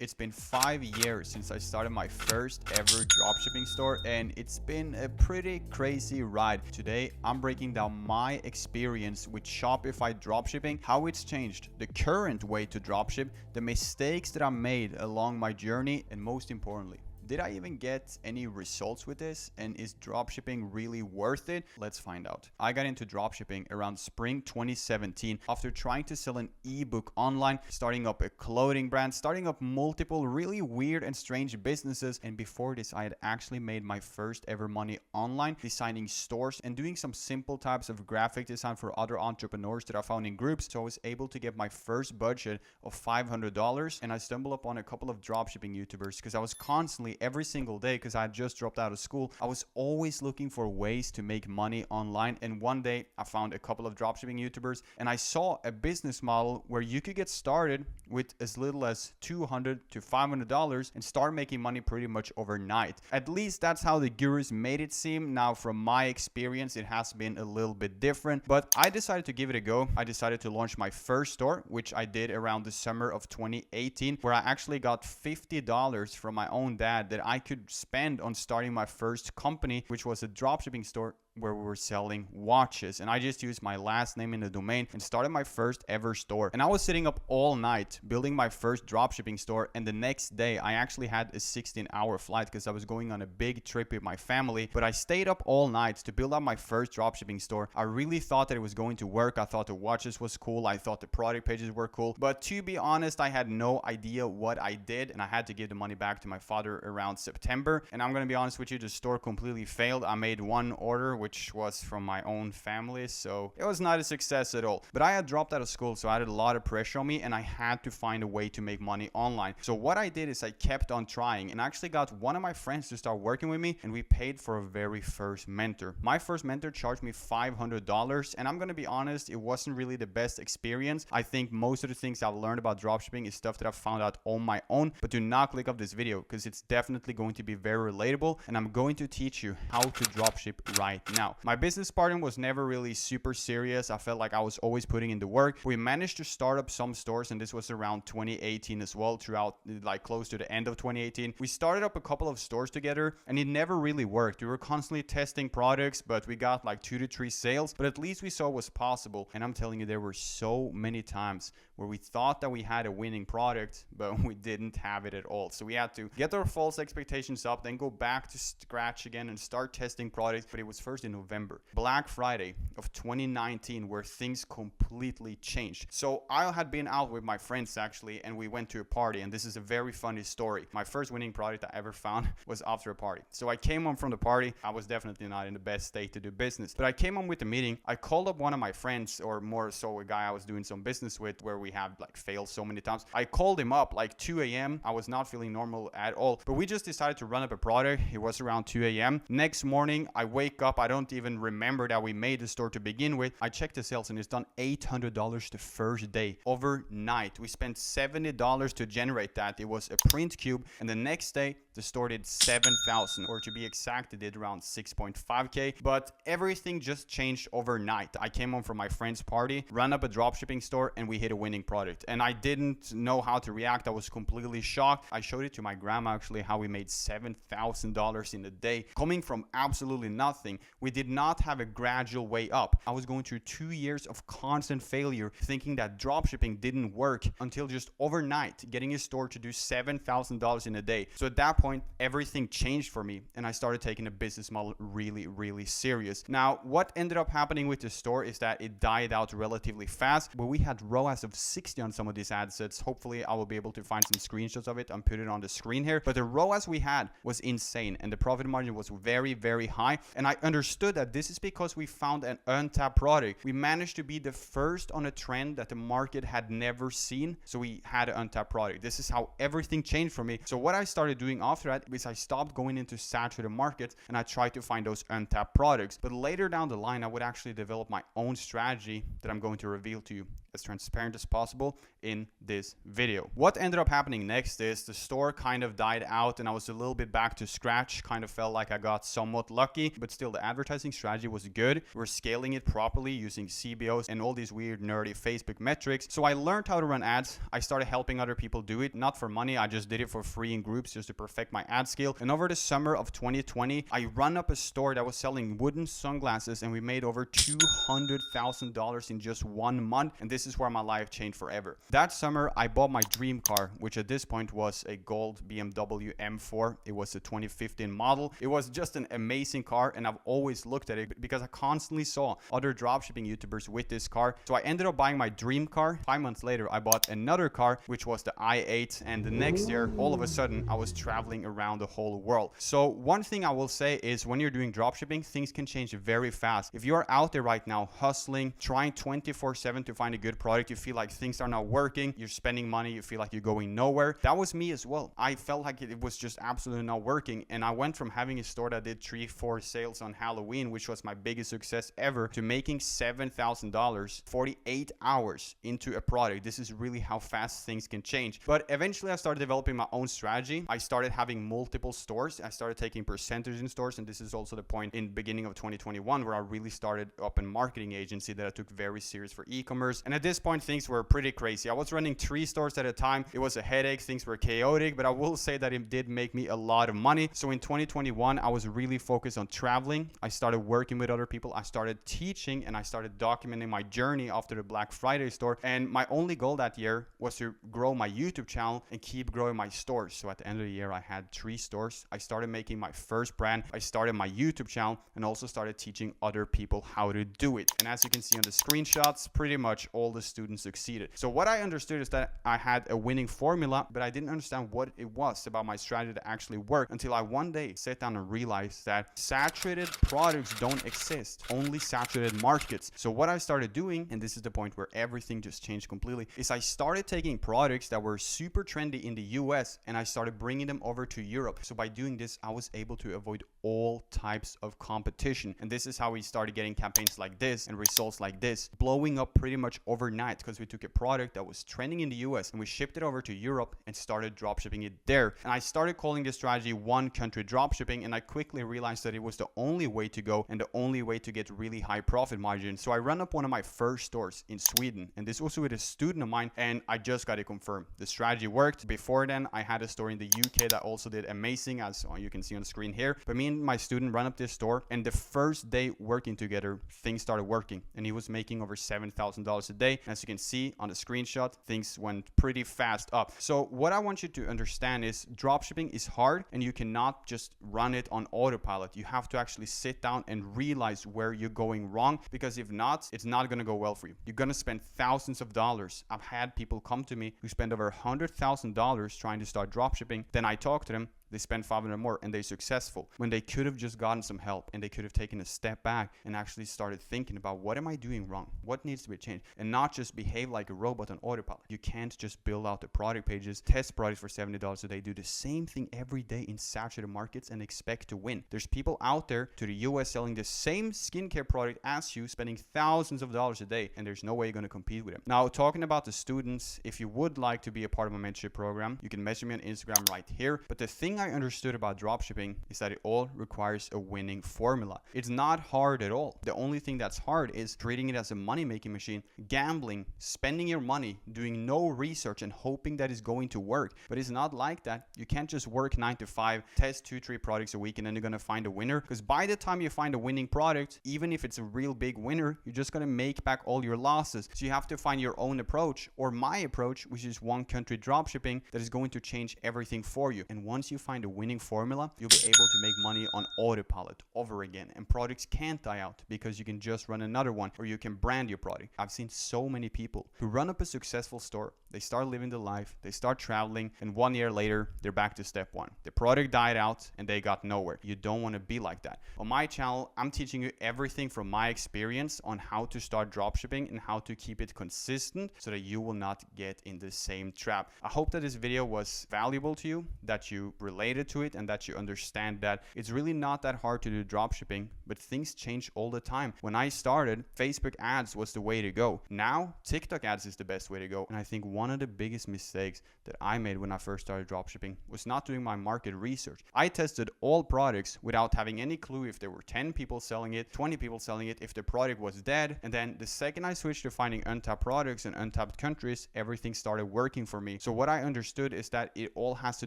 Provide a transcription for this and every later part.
It's been 5 years since I started my first ever dropshipping store, and it's been a pretty crazy ride. Today, I'm breaking down my experience with Shopify dropshipping, how it's changed, the current way to dropship, the mistakes that I made along my journey, and most importantly, did I even get any results with this? And is dropshipping really worth it? Let's find out. I got into dropshipping around spring 2017 after trying to sell an ebook online, starting up a clothing brand, starting up multiple really weird and strange businesses. And before this, I had actually made my first ever money online, designing stores and doing some simple types of graphic design for other entrepreneurs that I found in groups. So I was able to get my first budget of $500, and I stumbled upon a couple of dropshipping YouTubers because I was constantly every single day, because I had just dropped out of school, I was always looking for ways to make money online. And one day I found a couple of dropshipping YouTubers and I saw a business model where you could get started with as little as $200 to $500 and start making money pretty much overnight. At least that's how the gurus made it seem. Now, from my experience, it has been a little bit different, but I decided to give it a go. I decided to launch my first store, which I did around the summer of 2018, where I actually got $50 from my own dad that I could spend on starting my first company, which was a dropshipping store where we were selling watches. And I just used my last name in the domain and started my first ever store. And I was sitting up all night building my first dropshipping store. And the next day I actually had a 16-hour flight because I was going on a big trip with my family. But I stayed up all night to build up my first dropshipping store. I really thought that it was going to work. I thought the watches was cool. I thought the product pages were cool. But to be honest, I had no idea what I did, and I had to give the money back to my father around September. And I'm going to be honest with you, the store completely failed. I made one order, which was from my own family, so it was not a success at all. But I had dropped out of school, so I had a lot of pressure on me, and I had to find a way to make money online. So what I did is I kept on trying, and I actually got one of my friends to start working with me, and we paid for a very first mentor. My first mentor charged me $500, and I'm gonna be honest, it wasn't really the best experience. I think most of the things I've learned about dropshipping is stuff that I've found out on my own. But do not click off this video, because it's definitely going to be very relatable, and I'm going to teach you how to dropship right now. My business partner was never really super serious. I felt like I was always putting in the work. We managed to start up some stores, and this was around 2018 as well, throughout like close to the end of 2018. We started up a couple of stores together, and it never really worked. We were constantly testing products, but we got like 2 to 3 sales, but at least we saw it was possible. And I'm telling you, there were so many times where we thought that we had a winning product, but we didn't have it at all. So we had to get our false expectations up, then go back to scratch again and start testing products. But it was first in November, Black Friday of 2019, where things completely changed. So I had been out with my friends actually, and we went to a party, and this is a very funny story. My first winning product I ever found was after a party. So I came home from the party. I was definitely not in the best state to do business, but I came home with the meeting. I called up one of my friends, or more so a guy I was doing some business with, where we have like failed so many times. I called him up like 2 a.m. I was not feeling normal at all, but we just decided to run up a product. It was around 2 a.m. Next morning, I wake up. I don't even remember that we made the store to begin with. I checked the sales, and it's done $800 the first day. Overnight, we spent $70 to generate that. It was a print cube, and the next day the store did 7,000, or to be exact, it did around 6.5k. But everything just changed overnight. I came home from my friend's party, ran up a dropshipping store, and we hit a winning product. And I didn't know how to react. I was completely shocked. I showed it to my grandma actually, how we made $7,000 in a day, coming from absolutely nothing. We did not have a gradual way up. I was going through 2 years of constant failure, thinking that dropshipping didn't work, until just overnight getting a store to do $7,000 in a day. So at that point, everything changed for me, and I started taking a business model really serious. Now, what ended up happening with the store is that it died out relatively fast, but we had ROAS of 60 on some of these ad sets. Hopefully I will be able to find some screenshots of it and put it on the screen here. But the ROAS we had was insane, and the profit margin was very high. And I understood that this is because we found an untapped product. We managed to be the first on a trend that the market had never seen. So we had an untapped product. This is how everything changed for me. So what I started doing after that is I stopped going into saturated markets and I tried to find those untapped products. But later down the line, I would actually develop my own strategy that I'm going to reveal to you as transparent as possible in this video. What ended up happening next is the store kind of died out and I was a little bit back to scratch. Kind of felt like I got somewhat lucky, but still the advertising strategy was good. We're scaling it properly using CBOs and all these weird nerdy Facebook metrics. So I learned how to run ads. I started helping other people do it, not for money. I just did it for free in groups just to perfect my ad skill. And over the summer of 2020, I run up a store that was selling wooden sunglasses and we made over $200,000 in just 1 month. And this is where my life changed forever. That summer, I bought my dream car, which at this point was a gold BMW M4. It was a 2015 model. It was just an amazing car, and I've always looked at it because I constantly saw other dropshipping YouTubers with this car. So I ended up buying my dream car. 5 months later, I bought another car, which was the i8, and the next year, all of a sudden, I was traveling around the whole world. So one thing I will say is when you're doing dropshipping, things can change very fast. If you're out there right now hustling, trying 24/7 to find a good product, you feel like things are not working, you're spending money, you feel like you're going nowhere. That was me as well. I felt like it was just absolutely not working, and I went from having a store that did 3-4 sales on Halloween, which was my biggest success ever, to making $7,000 48 hours into a product. This is really how fast things can change. But eventually I started developing my own strategy. I started having multiple stores. I started taking percentage in stores, and this is also the point in beginning of 2021 where I really started up a marketing agency that I took very serious for e-commerce. And at this point, things were pretty crazy. I was running 3 stores at a time. It was a headache. Things were chaotic, but I will say that it did make me a lot of money. So in 2021, I was really focused on traveling. I started working with other people. I started teaching, and I started documenting my journey after the Black Friday store. And my only goal that year was to grow my YouTube channel and keep growing my stores. So at the end of the year, I had 3 stores. I started making my first brand. I started my YouTube channel and also started teaching other people how to do it. And as you can see on the screenshots, pretty much all the students succeeded. So what I understood is that I had a winning formula, but I didn't understand what it was about my strategy that actually worked until I one day sat down and realized that saturated products don't exist, only saturated markets. So what I started doing, and this is the point where everything just changed completely, is I started taking products that were super trendy in the US and I started bringing them over to Europe. So by doing this, I was able to avoid all types of competition. And this is how we started getting campaigns like this and results like this, blowing up pretty much overnight because we took a product that was trending in the US and we shipped it over to Europe and started dropshipping it there. And I started calling this strategy one country dropshipping, and I quickly realized that it was the only way to go and the only way to get really high profit margins. So I ran up one of my first stores in Sweden, and this was with a student of mine, and I just got it confirmed. The strategy worked. Before then, I had a store in the UK that also did amazing, as you can see on the screen here. But me and my student ran up this store, and the first day working together, things started working, and he was making over $7,000 a day. As you can see on the screenshot, things went pretty fast up. So what I want you to understand is dropshipping is hard, and you cannot just run it on autopilot. You have to actually sit down and realize where you're going wrong, because if not, it's not going to go well for you. You're going to spend thousands of dollars. I've had people come to me who spend over $100,000 trying to start dropshipping. Then I talk to them. They spend 500 more and they're successful when they could have just gotten some help and they could have taken a step back and actually started thinking about, what am I doing wrong? What needs to be changed? And not just behave like a robot on autopilot. You can't just build out the product pages, test products for $70 a day, do the same thing every day in saturated markets and expect to win. There's people out there to the US selling the same skincare product as you, spending thousands of dollars a day, and there's no way you're going to compete with them. Now, talking about the students, if you would like to be a part of my mentorship program, you can message me on Instagram right here. But the thing I understood about dropshipping is that it all requires a winning formula. It's not hard at all. The only thing that's hard is treating it as a money-making machine, gambling, spending your money, doing no research and hoping that it's going to work. But it's not like that. You can't just work 9 to 5, test 2-3 products a week, and then you're going to find a winner. Because by the time you find a winning product, even if it's a real big winner, you're just going to make back all your losses. So you have to find your own approach, or my approach, which is one country dropshipping, that is going to change everything for you. And once you find a winning formula, you'll be able to make money on autopilot over again. And products can't die out because you can just run another one, or you can brand your product. I've seen so many people who run up a successful store, they start living the life, they start traveling, and 1 year later, they're back to step one. The product died out and they got nowhere. You don't want to be like that. On my channel, I'm teaching you everything from my experience on how to start dropshipping and how to keep it consistent so that you will not get in the same trap. I hope that this video was valuable to you, that you relate related to it and that you understand that it's really not that hard to do dropshipping, but things change all the time. When I started, Facebook ads was the way to go. Now, TikTok ads is the best way to go. And I think one of the biggest mistakes that I made when I first started dropshipping was not doing my market research. I tested all products without having any clue if there were 10 people selling it, 20 people selling it, if the product was dead. And then the second I switched to finding untapped products in untapped countries, everything started working for me. So what I understood is that it all has to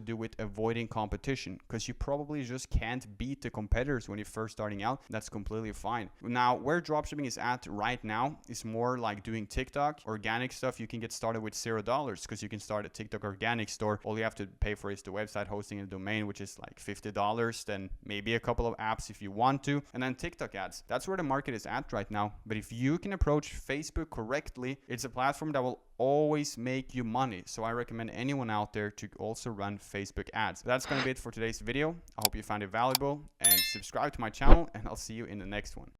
do with avoiding competition, because you probably just can't beat the competitors when you're first starting out. That's completely fine. Now, where dropshipping is at right now is more like doing TikTok, organic stuff. You can get started with $0 because you can start a TikTok organic store. All you have to pay for is the website hosting and domain, which is like $50, then maybe a couple of apps if you want to, and then TikTok ads. That's where the market is at right now. But if you can approach Facebook correctly, it's a platform that will always make you money. So I recommend anyone out there to also run Facebook ads. That's going to be it for today's video. I hope you found it valuable, and subscribe to my channel, and I'll see you in the next one.